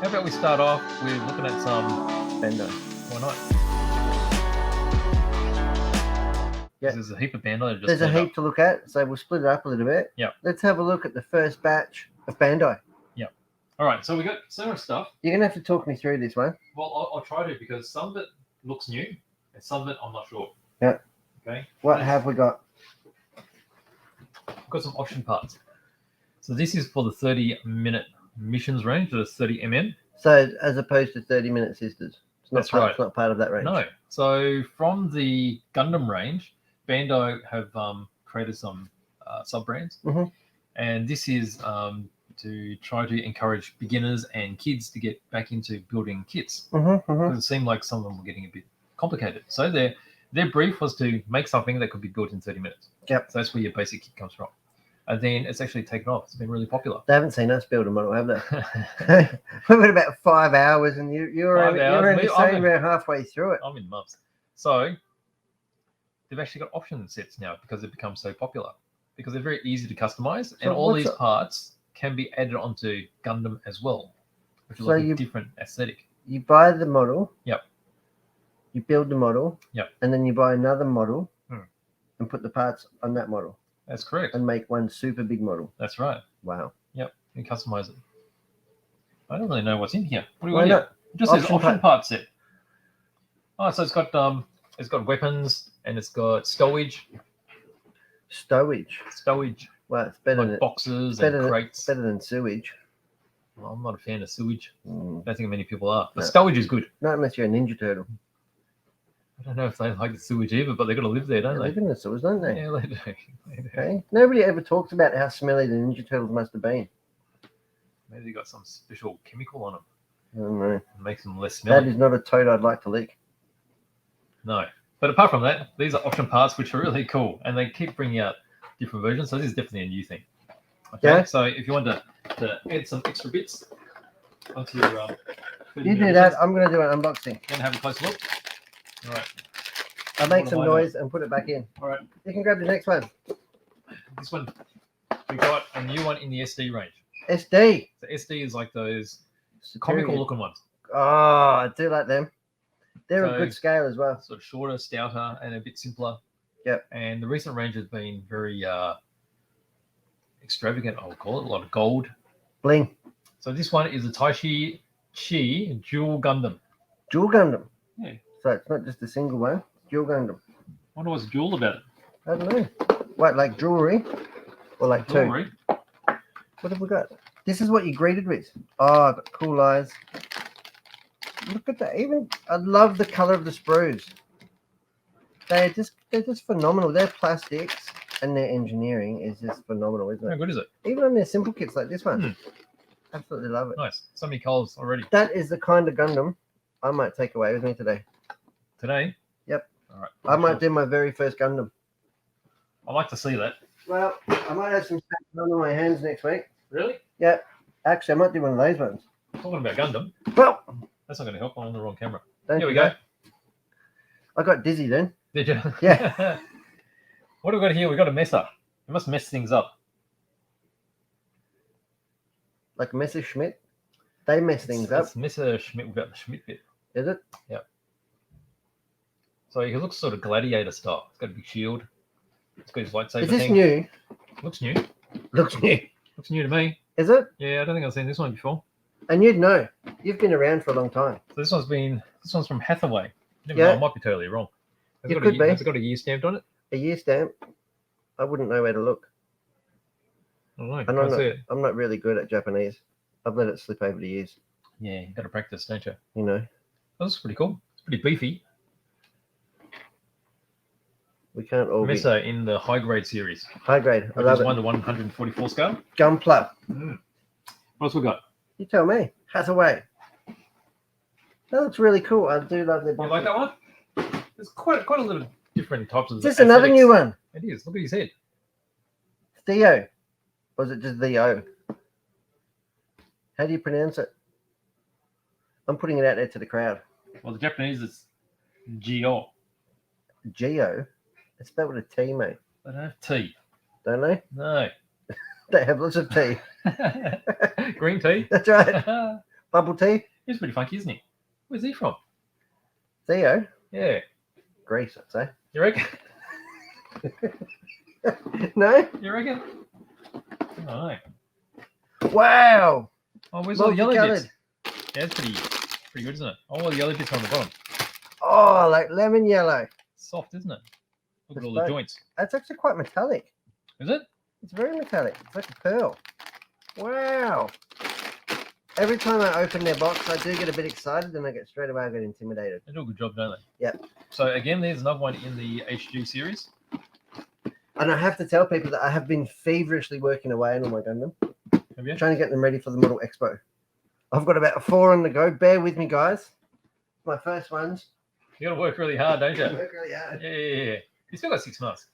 How about we start off with looking at some Bandai. Why not? Yeah. There's a heap of Bandai. There's a heap to look at, so we'll split it up a little bit. Yeah. Let's have a look at the first batch of Bandai. Yeah. All right. So we got so much stuff. You're gonna have to talk me through this one. Well, I'll try to because some of it looks new and some of it I'm not sure. Yeah. Okay. What have we got? We've got some option parts. So this is for the 30-minute missions range, so it's 30 mm. So as opposed to 30-minute sisters. It's not That's part, right. It's not part of that range. No. So from the Gundam range, Bandai have created some sub-brands. Mm-hmm. And this is to try to encourage beginners and kids to get back into building kits. Mm-hmm, mm-hmm. Because it seemed like some of them were getting a bit complicated. So their brief was to make something that could be built in 30 minutes. Yep. So that's where your basic kit comes from. And then it's actually taken off. It's been really popular. They haven't seen us build a model, have they? We've been about 5 hours, and you're only saying we're halfway through it. I'm in months. So they've actually got option sets now because they've become so popular. Because they're very easy to customize, and all these parts can be added onto Gundam as well, which is like a different aesthetic. You buy the model. Yep. You build the model. Yep. And then you buy another model and put the parts on that model. That's correct. And make one super big model. That's right. Wow. Yep. You can customize it. I don't really know what's in here. What do you want here? It just says option part set. Oh, so it's got weapons and it's got stowage. Stowage. Well, it's better than boxes and crates. Better than sewage. Well, I'm not a fan of sewage. I don't think many people are. But No. stowage is good. Not unless you're a Ninja Turtle. I don't know if they like the sewage either, but they've got to live there, don't They they? live in the sewers, don't they? Yeah, they do. Okay. Nobody ever talks about how smelly the Ninja Turtles must have been. Maybe they got some special chemical on them. I don't know. It makes them less smelly. That is not a toad I'd like to lick. No. But apart from that, these are option parts, which are really cool. And they keep bringing out different versions. So this is definitely a new thing. Okay. Yeah. So if you want to add some extra bits onto your... you do that. I'm going to do an unboxing. And have a close look. All right. I'll make some noise and put it back in. All right. You can grab the next one. This one, we got a new one in the SD range. SD. So SD is like those comical looking ones. Oh, I do like them. They're a good scale as well. Sort of shorter, stouter, and a bit simpler. Yep. And the recent range has been very extravagant, I would call it. A lot of gold. Bling. So this one is a Taishi Chi Dual Gundam. Dual Gundam? Yeah. So it's not just a single one. Dual Gundam. I wonder what's dual about it. I don't know. What, like jewelry? Or like jewelry? Two? What have we got? This is what you greeted with. Oh, I've got cool eyes. Look at that. I love the color of the sprues. They're just phenomenal. Their plastics and their engineering is just phenomenal, isn't it? How good is it? Even on their simple kits like this one. Absolutely love it. Nice. So many colors already. That is the kind of Gundam I might take away with me today. Today? Yep. All right. I might do my very first Gundam. I'd like to see that. Well, I might have some stuff on my hands next week. Really? Yeah. Actually, I might do one of those ones. Talking about Gundam. Well, that's not going to help. I'm on the wrong camera. Here we go. I got dizzy then. Did you? Yeah. What have we got here? We got a messer. You must mess things up. Like Messerschmitt? They mess things up. It's Messerschmitt without the Schmidt bit. Is it? Yep. So he looks sort of gladiator style. It's got a big shield. It's got his lightsaber. Is this new? Looks new. Looks new. Looks new to me. Is it? Yeah, I don't think I've seen this one before. And you'd know. You've been around for a long time. So this one's from Hathaway. I might be totally wrong. Has it got a year stamped on it? A year stamp? I wouldn't know where to look. I don't know. And I'm not really good at Japanese. I've let it slip over the years. Yeah, you got to practice, don't you? You know. That's pretty cool. It's pretty beefy. We can't all Messer in the high grade series. High grade. I love it. 1 to 144 scale. Gunpla. What else we got? You tell me. Hathaway. That looks really cool. I do love their boxes. You like that one? There's quite a lot of different types of. Is this another new one? It is. Look at his head. Theo. Or is it just Theo? How do you pronounce it? I'm putting it out there to the crowd. Well, the Japanese is Gio. Gio? It's spelled with a T, mate. They don't have tea. Don't they? No. They have lots of tea. Green tea? That's right. Bubble tea. He's pretty funky, isn't he? Where's he from? Theo. Yeah. Greece, I'd say. You reckon? No? You reckon? Oh, no. Wow. Oh, where's all the yellow bits? Multicolored. Yeah, it's pretty good, isn't it? All the yellow bits on the bottom. Oh, like lemon yellow. Soft, isn't it? Look at It's all the both. joints. That's actually quite metallic. Is it? It's very metallic. It's like a pearl. Wow. Every time I open their box, I do get a bit excited, and I get straight away I get intimidated. They do a good job, don't they? Yep. So again, there's another one in the HG series. And I have to tell people that I have been feverishly working away on all my Gundam, Have you? trying to get them ready for the Model Expo. I've got about 4 on the go. Bear with me, guys. My first ones. You got to work really hard, don't you? Work really hard. Yeah. You still got 6 months.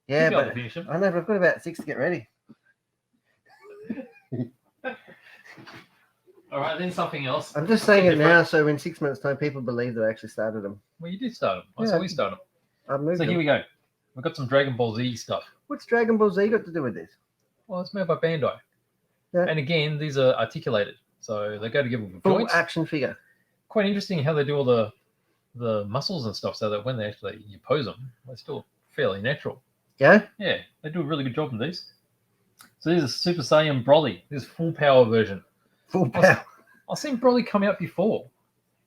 Yeah, You'll be able but to finish them. I know, but I've got about 6 to get ready. All right, then something else. I'm just saying it now, so in 6 months' time, people believe that I actually started them. Well, you did start them. That's Yeah. how we started them. I've moved So them. here we go. We've got some Dragon Ball Z stuff. What's Dragon Ball Z got to do with this? Well, it's made by Bandai. Yeah. And again, these are articulated. So they go together with Full joints. action figure. Quite interesting how they do all the muscles and stuff so that when they actually you pose them, they're still fairly natural. Yeah? Yeah, they do a really good job in these. So these are Super Saiyan Broly. This is full power version. Full power. I've seen Broly come out before.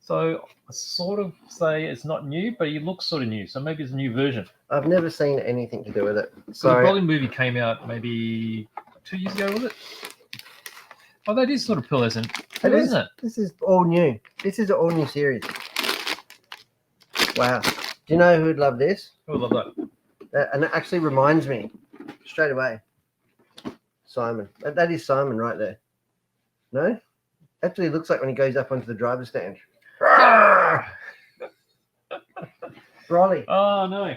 So I sort of say it's not new, but he looks sort of new. So maybe it's a new version. I've never seen anything to do with it. So the So Broly movie came out maybe 2 years ago, was it? Oh, that is sort of pearlescent, it is. isn't it? This is all new. This is an all new series. Wow. Do you know who would love this? I would love that. And it actually reminds me straight away. Simon. That is Simon right there. No? Actually looks like when he goes up onto the driver's stand. Broly. Oh, no.